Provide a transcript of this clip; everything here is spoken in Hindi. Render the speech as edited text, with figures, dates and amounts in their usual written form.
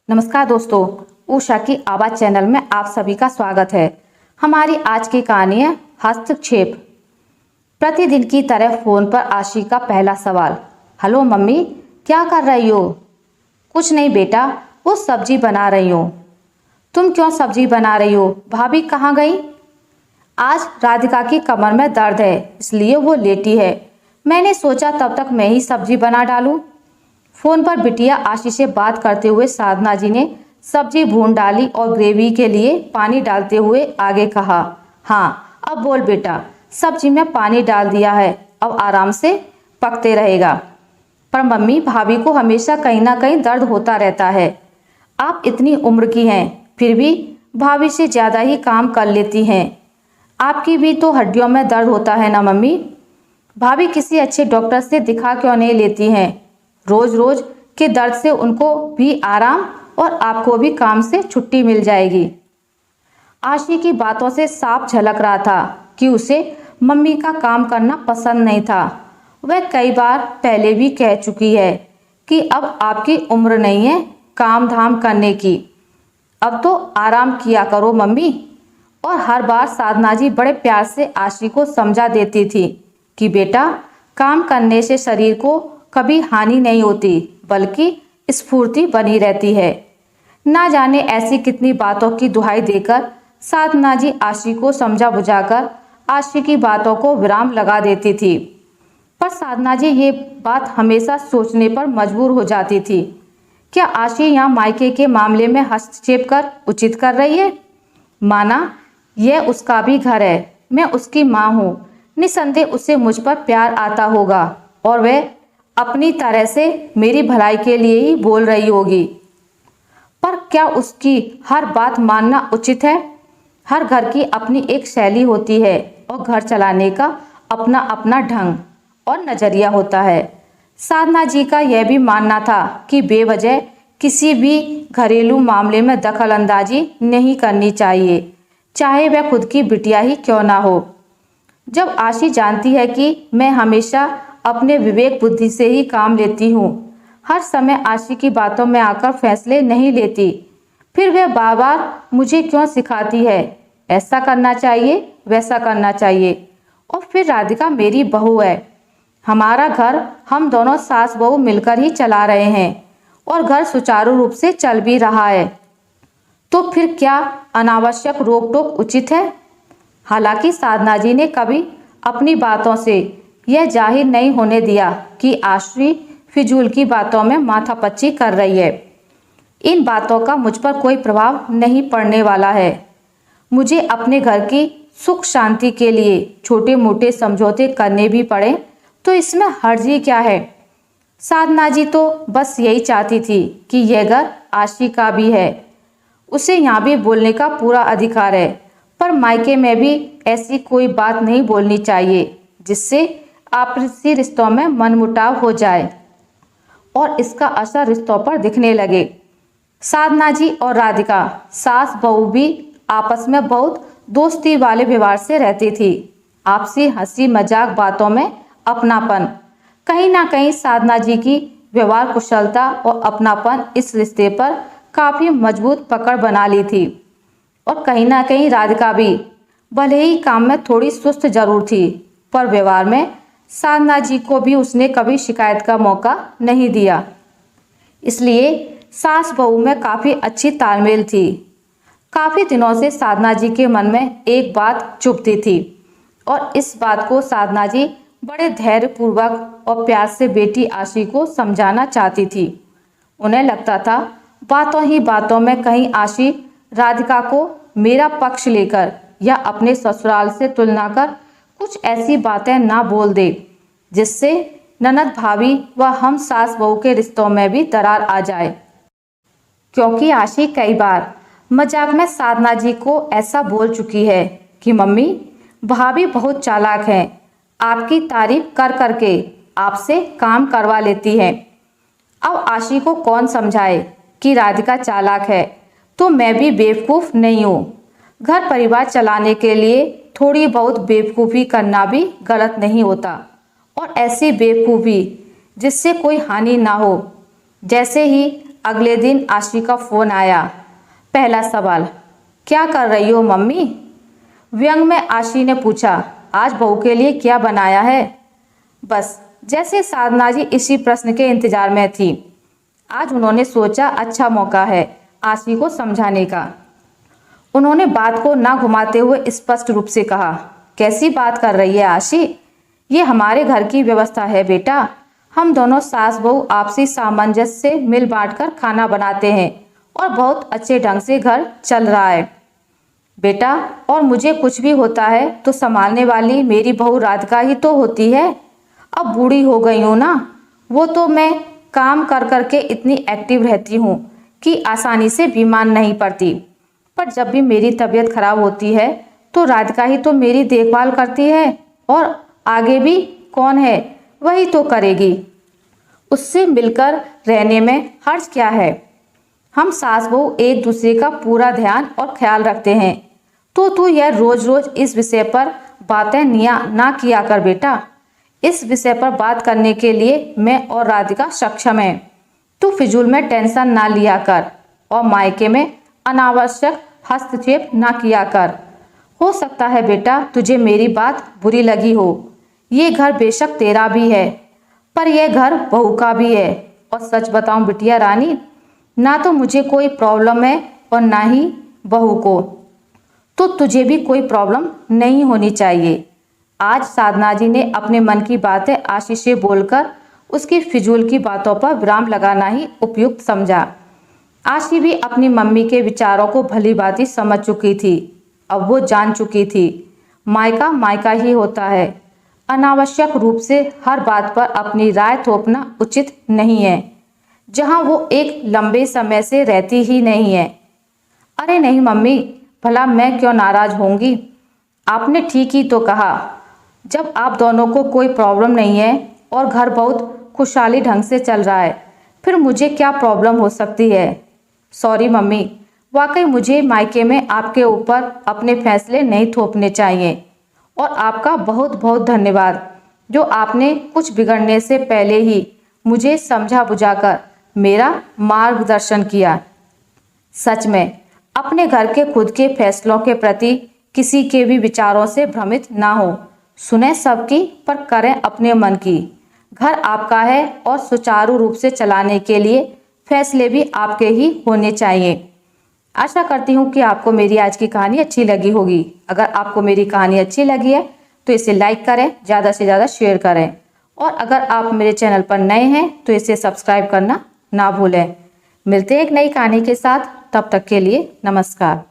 नमस्कार दोस्तों, उषा की आवाज़ चैनल में आप सभी का स्वागत है। हमारी आज की कहानी है हस्तक्षेप। प्रतिदिन की तरह फोन पर आशी का पहला सवाल, हेलो मम्मी, क्या कर रही हो? कुछ नहीं बेटा, वो सब्जी बना रही हूँ। तुम क्यों सब्जी बना रही हो? भाभी कहाँ गई? आज राधिका की कमर में दर्द है, इसलिए वो लेटी है। मैंने सोचा तब तक मैं ही सब्जी बना डालूं। फोन पर बिटिया आशी से बात करते हुए साधना जी ने सब्जी भून डाली और ग्रेवी के लिए पानी डालते हुए आगे कहा, हाँ अब बोल बेटा, सब्जी में पानी डाल दिया है, अब आराम से पकते रहेगा। पर मम्मी, भाभी को हमेशा कहीं ना कहीं दर्द होता रहता है। आप इतनी उम्र की हैं, फिर भी भाभी से ज़्यादा ही काम कर लेती हैं। आपकी भी तो हड्डियों में दर्द होता है ना मम्मी? भाभी किसी अच्छे डॉक्टर से दिखा क्यों नहीं लेती हैं? रोज रोज के दर्द से उनको भी आराम और आपको भी काम से छुट्टी मिल जाएगी। आशी की बातों से साफ झलक रहा था कि उसे मम्मी का काम करना पसंद नहीं था। वह कई बार पहले भी कह चुकी है कि अब आपकी उम्र नहीं है काम धाम करने की, अब तो आराम किया करो मम्मी। और हर बार साधना जी बड़े प्यार से आशी को समझा देती थी कि बेटा, काम करने से शरीर को कभी हानि नहीं होती, बल्कि स्फूर्ति बनी रहती है। ना जाने ऐसी कितनी बातों की दुहाई देकर साधना जी आशी को समझा बुझाकर आशी की बातों को विराम लगा देती थी। पर साधना जी ये बात हमेशा सोचने पर मजबूर हो जाती थी, क्या आशी यहाँ मायके के मामले में हस्तक्षेप कर उचित कर रही है? माना यह उसका भी घर है, मैं उसकी माँ हूँ, निसंदेह उसे मुझ पर प्यार आता होगा और वह अपनी तरह से मेरी भलाई के लिए ही बोल रही होगी। पर क्या उसकी हर बात मानना उचित है? हर घर की अपनी एक शैली होती है और घर चलाने का अपना अपना ढंग और नजरिया होता है। साधना जी का यह भी मानना था कि बेवजह किसी भी घरेलू मामले में दखल अंदाजी नहीं करनी चाहिए, चाहे वह खुद की बिटिया ही क्यों ना हो। जब आशी जानती है कि मैं हमेशा अपने विवेक बुद्धि से ही काम लेती हूँ, हर समय आशी की बातों में आकर फैसले नहीं लेती, फिर वह बार बार मुझे क्यों सिखाती है ऐसा करना चाहिए वैसा करना चाहिए। और फिर राधिका मेरी बहू है, हमारा घर हम दोनों सास बहू मिलकर ही चला रहे हैं और घर सुचारू रूप से चल भी रहा है, तो फिर क्या अनावश्यक रोक टोक उचित है? हालांकि साधना जी ने कभी अपनी बातों से यह जाहिर नहीं होने दिया कि आशी फिजूल की बातों में माथापच्ची कर रही है। इन बातों का मुझ पर कोई प्रभाव नहीं पड़ने वाला है। मुझे अपने घर की सुख शांति के लिए छोटे मोटे समझौते करने भी पड़े तो इसमें हर्जी क्या है? साधना जी तो बस यही चाहती थी कि यह घर आशी का भी है, उसे यहाँ भी बोलने का पूरा अधिकार है। पर मायके में भी ऐसी कोई बात नहीं बोलनी चाहिए जिससे आपसी रिश्तों में मनमुटाव हो जाए और इसका असर रिश्तों पर दिखने लगे। साधना जी और राधिका सास बहू भी आपस में बहुत दोस्ती वाले व्यवहार से रहती थी। आपसी हंसी मजाक बातों में अपनापन, कहीं ना कहीं साधना जी की व्यवहार कुशलता और अपनापन इस रिश्ते पर काफी मजबूत पकड़ बना ली थी। और कहीं ना कहीं राधिका भी भले ही काम में थोड़ी सुस्त जरूर थी, पर व्यवहार में साधना जी को भी उसने कभी शिकायत का मौका नहीं दिया। इसलिए सास बहू में काफी अच्छी तालमेल थी। काफी दिनों से साधना जी के मन में एक बात चुभती थी और इस बात को साधना जी बड़े धैर्य पूर्वक और प्यार से बेटी आशी को समझाना चाहती थी। उन्हें लगता था बातों ही बातों में कहीं आशी राधिका को मेरा पक्ष लेकर या अपने ससुराल से तुलना कर कुछ ऐसी बातें ना बोल दे जिससे ननद भाभी व हम सास बहू के रिश्तों में भी दरार आ जाए। क्योंकि आशी कई बार मजाक में साधना जी को ऐसा बोल चुकी है कि मम्मी, भाभी बहुत चालाक हैं, आपकी तारीफ कर करके आपसे काम करवा लेती हैं। अब आशी को कौन समझाए कि राधिका चालाक है तो मैं भी बेवकूफ़ नहीं हूँ। घर परिवार चलाने के लिए थोड़ी बहुत बेवकूफ़ी करना भी गलत नहीं होता, और ऐसी बेवकूफ़ी जिससे कोई हानि ना हो। जैसे ही अगले दिन आशी का फोन आया। पहला सवाल, क्या कर रही हो मम्मी? व्यंग में आशी ने पूछा, आज बहू के लिए क्या बनाया है? बस जैसे साधना जी इसी प्रश्न के इंतजार में थी। आज उन्होंने सोचा अच्छा मौका है आशी को समझाने का। उन्होंने बात को ना घुमाते हुए स्पष्ट रूप से कहा, कैसी बात कर रही है आशी? ये हमारे घर की व्यवस्था है बेटा। हम दोनों सास बहू आपसी सामंजस्य से मिल बांट कर खाना बनाते हैं और बहुत अच्छे ढंग से घर चल रहा है बेटा। और मुझे कुछ भी होता है तो संभालने वाली मेरी बहू राधिका ही तो होती है। अब बूढ़ी हो गई हूँ ना, वो तो मैं काम कर कर के इतनी एक्टिव रहती हूँ कि आसानी से बीमार नहीं पड़ती। पर जब भी मेरी तबीयत खराब होती है तो राधिका ही तो मेरी देखभाल करती है और आगे भी कौन है, वही तो करेगी। उससे मिलकर रहने में हर्ज क्या है? हम सास बहू एक दूसरे का पूरा ध्यान और ख्याल रखते हैं। तो तू यह रोज रोज इस विषय पर बातें ना किया कर बेटा। इस विषय पर बात करने के लिए मैं और राधिका सक्षम है। तू फिजूल में टेंशन ना लिया कर और मायके में अनावश्यक हस्तक्षेप ना किया कर। हो सकता है बेटा तुझे मेरी बात बुरी लगी हो। ये घर बेशक तेरा भी है पर यह घर बहू का भी है। और सच बताऊं बिटिया रानी, ना तो मुझे कोई प्रॉब्लम है और ना ही बहू को। तो तुझे भी कोई प्रॉब्लम नहीं होनी चाहिए। आज साधना जी ने अपने मन की बातें आशी से बोलकर उसकी फिजूल की बातों पर विराम लगाना ही उपयुक्त समझा। आशी भी अपनी मम्मी के विचारों को भली भांति समझ चुकी थी। अब वो जान चुकी थी मायका मायका ही होता है। अनावश्यक रूप से हर बात पर अपनी राय थोपना उचित नहीं है जहां वो एक लंबे समय से रहती ही नहीं है। अरे नहीं मम्मी, भला मैं क्यों नाराज होंगी? आपने ठीक ही तो कहा। जब आप दोनों को कोई प्रॉब्लम नहीं है और घर बहुत खुशहाली ढंग से चल रहा है, फिर मुझे क्या प्रॉब्लम हो सकती है? सॉरी मम्मी, वाकई मुझे मायके में आपके ऊपर अपने फैसले नहीं थोपने चाहिए। और आपका बहुत बहुत धन्यवाद जो आपने कुछ बिगड़ने से पहले ही मुझे समझा बुझाकर मेरा मार्गदर्शन किया। सच में अपने घर के खुद के फैसलों के प्रति किसी के भी विचारों से भ्रमित ना हो। सुने सबकी पर करें अपने मन की। घर आपका है और सुचारू रूप से चलाने के लिए फैसले भी आपके ही होने चाहिए। आशा करती हूँ कि आपको मेरी आज की कहानी अच्छी लगी होगी। अगर आपको मेरी कहानी अच्छी लगी है तो इसे लाइक करें, ज़्यादा से ज़्यादा शेयर करें। और अगर आप मेरे चैनल पर नए हैं तो इसे सब्सक्राइब करना ना भूलें। मिलते हैं एक नई कहानी के साथ, तब तक के लिए नमस्कार।